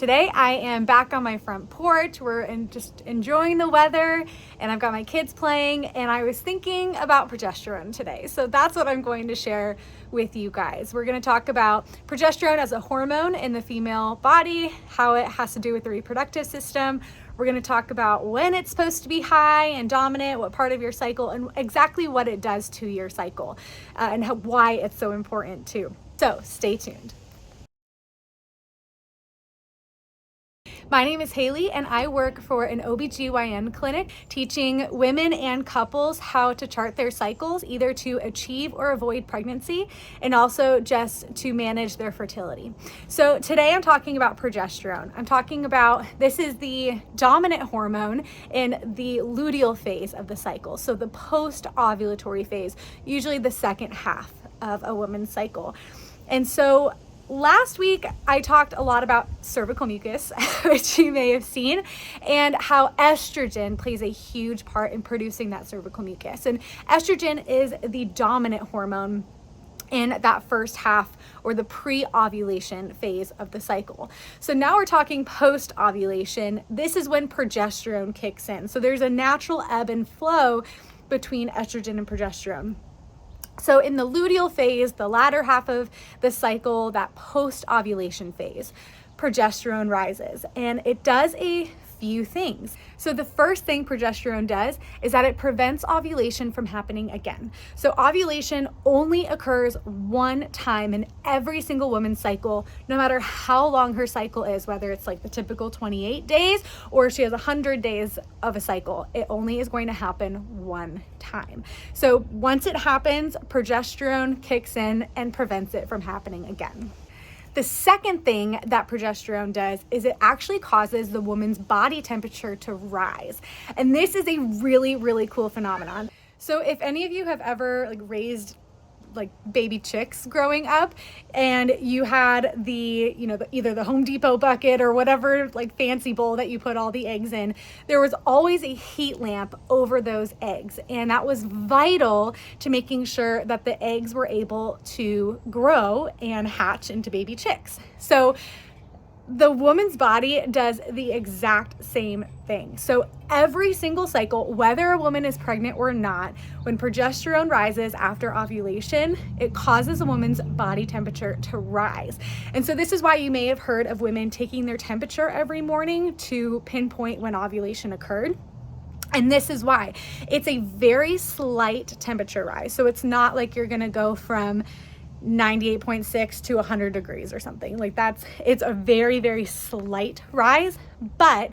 Today I am back on my front porch. We're just enjoying the weather and I've got my kids playing, and I was thinking about progesterone today. So that's what I'm going to share with you guys. We're going to talk about progesterone as a hormone in the female body, how it has to do with the reproductive system. We're going to talk about when it's supposed to be high and dominant, what part of your cycle, and exactly what it does to your cycle, and why it's so important too. So stay tuned. My name is Haley and I work for an OBGYN clinic teaching women and couples how to chart their cycles, either to achieve or avoid pregnancy, and also just to manage their fertility. So today I'm talking about progesterone. I'm talking about, this is the dominant hormone in the luteal phase of the cycle. So the post-ovulatory phase, usually the second half of a woman's cycle. And so last week, I talked a lot about cervical mucus, which you may have seen, and how estrogen plays a huge part in producing that cervical mucus. And estrogen is the dominant hormone in that first half, or the pre-ovulation phase of the cycle. So now we're talking post-ovulation. This is when progesterone kicks in. So there's a natural ebb and flow between estrogen and progesterone. So in the luteal phase, the latter half of the cycle, that post-ovulation phase, progesterone rises, and it does a few things. So the first thing progesterone does is that it prevents ovulation from happening again. So ovulation only occurs one time in every single woman's cycle, no matter how long her cycle is, whether it's like the typical 28 days or she has 100 days of a cycle. It only is going to happen one time. So once it happens, progesterone kicks in and prevents it from happening again. The second thing that progesterone does is it actually causes the woman's body temperature to rise. And this is a really, really cool phenomenon. So if any of you have ever raised baby chicks growing up, and you had either the Home Depot bucket or whatever fancy bowl that you put all the eggs in, there was always a heat lamp over those eggs, and that was vital to making sure that the eggs were able to grow and hatch into baby chicks. So the woman's body does the exact same thing. So every single cycle, whether a woman is pregnant or not, when progesterone rises after ovulation, it causes a woman's body temperature to rise. And so this is why you may have heard of women taking their temperature every morning to pinpoint when ovulation occurred. And this is why. It's a very slight temperature rise. So it's not like you're gonna go from 98.6 to 100 degrees or something it's a very, very slight rise, but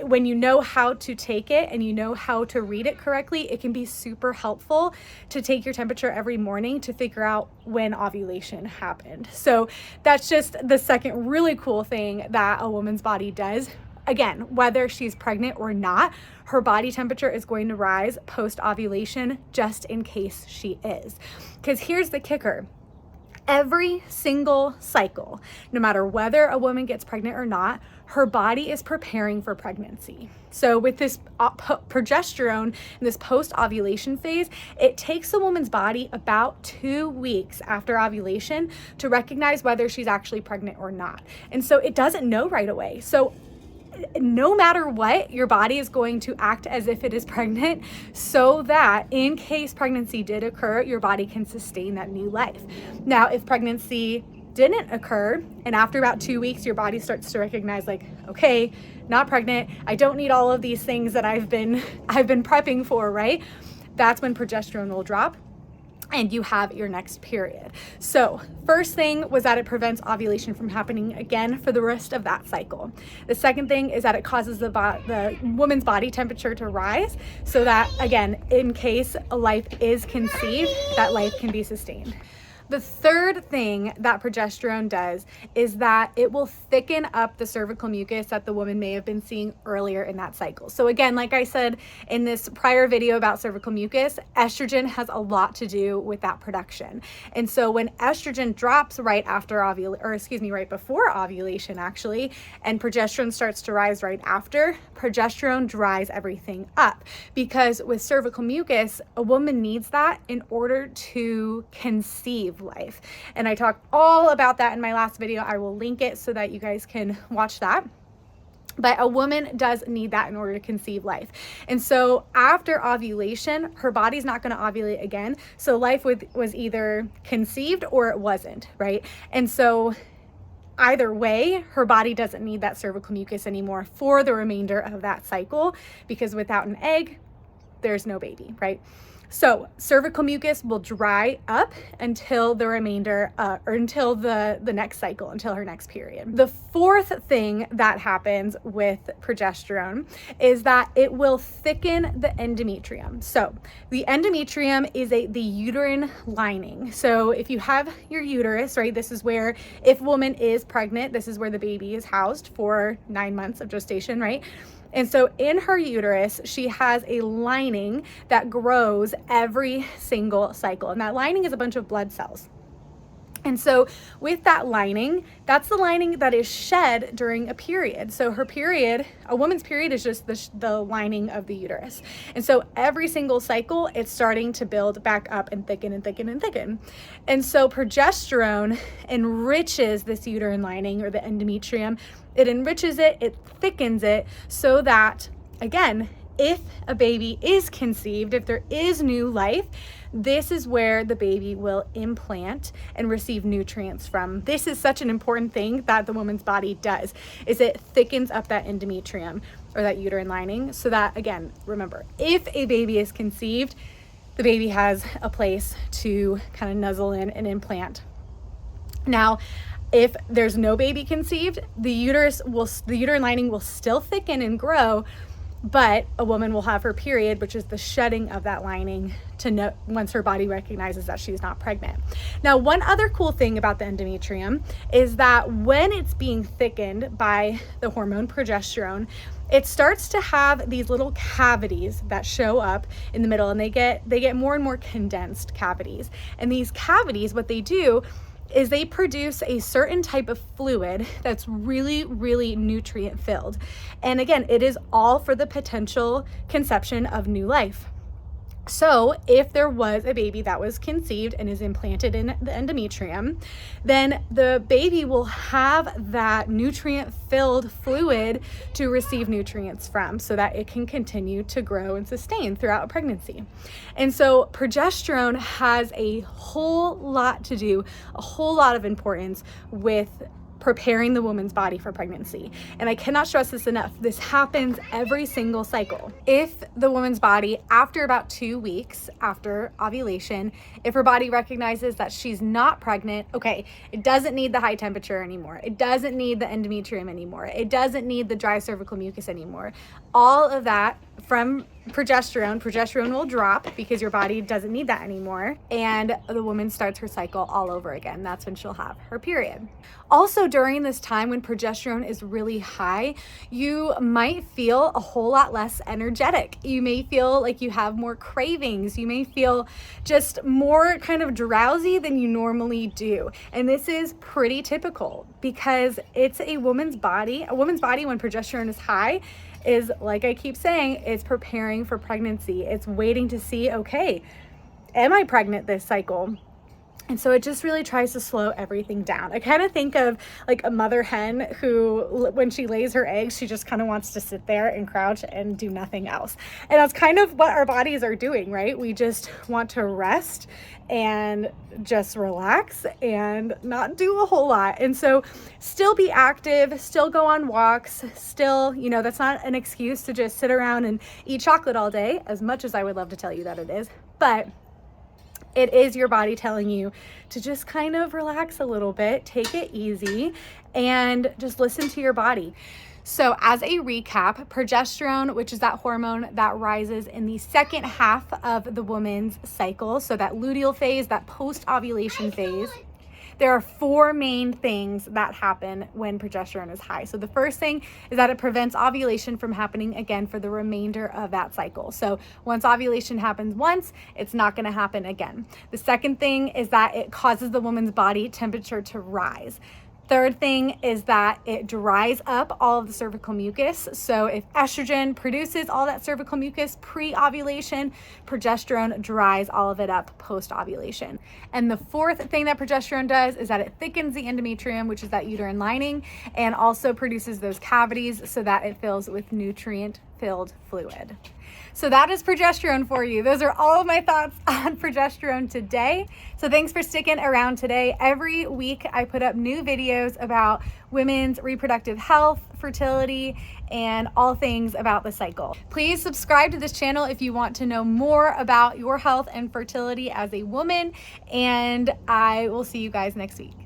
when you know how to take it and you know how to read it correctly, it can be super helpful to take your temperature every morning to figure out when ovulation happened. So that's just the second really cool thing that a woman's body does. Again, whether she's pregnant or not, her body temperature is going to rise post-ovulation, just in case she is. Because here's the kicker. Every single cycle, no matter whether a woman gets pregnant or not, her body is preparing for pregnancy. So with this progesterone in this post-ovulation phase, it takes a woman's body about 2 weeks after ovulation to recognize whether she's actually pregnant or not. And so it doesn't know right away. So no matter what, your body is going to act as if it is pregnant, so that in case pregnancy did occur, your body can sustain that new life. Now, if pregnancy didn't occur, and after about 2 weeks, your body starts to recognize okay, not pregnant, I don't need all of these things that I've been prepping for, right? That's when progesterone will drop and you have your next period. So first thing was that it prevents ovulation from happening again for the rest of that cycle. The second thing is that it causes the woman's body temperature to rise, so that, again, in case a life is conceived, that life can be sustained. The third thing that progesterone does is that it will thicken up the cervical mucus that the woman may have been seeing earlier in that cycle. So again, like I said in this prior video about cervical mucus, estrogen has a lot to do with that production. And so when estrogen drops right before ovulation actually, and progesterone starts to rise right after, progesterone dries everything up, because with cervical mucus, a woman needs that in order to conceive, life. And I talked all about that in my last video. I will link it so that you guys can watch that. But a woman does need that in order to conceive life. And so after ovulation, her body's not going to ovulate again. So life was either conceived or it wasn't, right? And so either way, her body doesn't need that cervical mucus anymore for the remainder of that cycle, because without an egg, there's no baby, right? So cervical mucus will dry up until the remainder, or until the next cycle, until her next period. The fourth thing that happens with progesterone is that it will thicken the endometrium. So the endometrium is the uterine lining. So if you have your uterus, right, this is where, if a woman is pregnant, this is where the baby is housed for 9 months of gestation, right? And so in her uterus, she has a lining that grows every single cycle. And that lining is a bunch of blood cells. And so with that lining, that's the lining that is shed during a period. So her period, a woman's period, is just the lining of the uterus. And so every single cycle, it's starting to build back up and thicken and thicken and thicken. And so progesterone enriches this uterine lining, or the endometrium. It enriches it, it thickens it, so that, again, if a baby is conceived, if there is new life, this is where the baby will implant and receive nutrients from. This is such an important thing that the woman's body does, is it thickens up that endometrium, or that uterine lining, so that, again, remember, if a baby is conceived, the baby has a place to kind of nuzzle in and implant. Now, if there's no baby conceived, the uterine lining will still thicken and grow, but a woman will have her period, which is the shedding of that lining, to know once her body recognizes that she's not pregnant. Now, one other cool thing about the endometrium is that when it's being thickened by the hormone progesterone, it starts to have these little cavities that show up in the middle, and they get more and more condensed cavities. And these cavities, what they do is they produce a certain type of fluid that's really, really nutrient filled. And again, it is all for the potential conception of new life. So if there was a baby that was conceived and is implanted in the endometrium, then the baby will have that nutrient-filled fluid to receive nutrients from, so that it can continue to grow and sustain throughout a pregnancy. And so progesterone has a whole lot to do, a whole lot of importance with preparing the woman's body for pregnancy. And I cannot stress this enough. This happens every single cycle. If the woman's body, after about 2 weeks after ovulation, if her body recognizes that she's not pregnant, okay, it doesn't need the high temperature anymore. It doesn't need the endometrium anymore. It doesn't need the dry cervical mucus anymore. All of that from progesterone will drop, because your body doesn't need that anymore, and the woman starts her cycle all over again. That's when she'll have her period. Also, during this time when progesterone is really high, you might feel a whole lot less energetic. You may feel like you have more cravings. You may feel just more kind of drowsy than you normally do. And this is pretty typical, because it's a woman's body. A woman's body, when progesterone is high, is, like I keep saying, it's preparing for pregnancy. It's waiting to see, okay, am I pregnant this cycle? And so it just really tries to slow everything down. I kind of think of like a mother hen who, when she lays her eggs, she just kind of wants to sit there and crouch and do nothing else. And that's kind of what our bodies are doing, right? We just want to rest and just relax and not do a whole lot. And so still be active, still go on walks, still, you know, that's not an excuse to just sit around and eat chocolate all day, as much as I would love to tell you that it is. But it is your body telling you to just kind of relax a little bit, take it easy, and just listen to your body. So as a recap, progesterone, which is that hormone that rises in the second half of the woman's cycle, so that luteal phase, that post-ovulation phase, there are 4 main things that happen when progesterone is high. So the first thing is that it prevents ovulation from happening again for the remainder of that cycle. So once ovulation happens once, it's not going to happen again. The second thing is that it causes the woman's body temperature to rise. Third thing is that it dries up all of the cervical mucus. So if estrogen produces all that cervical mucus pre-ovulation, progesterone dries all of it up post-ovulation. And the fourth thing that progesterone does is that it thickens the endometrium, which is that uterine lining, and also produces those cavities so that it fills with nutrient-filled fluid. So that is progesterone for you. Those are all of my thoughts on progesterone today. So thanks for sticking around today. Every week I put up new videos about women's reproductive health, fertility, and all things about the cycle. Please subscribe to this channel if you want to know more about your health and fertility as a woman, and I will see you guys next week.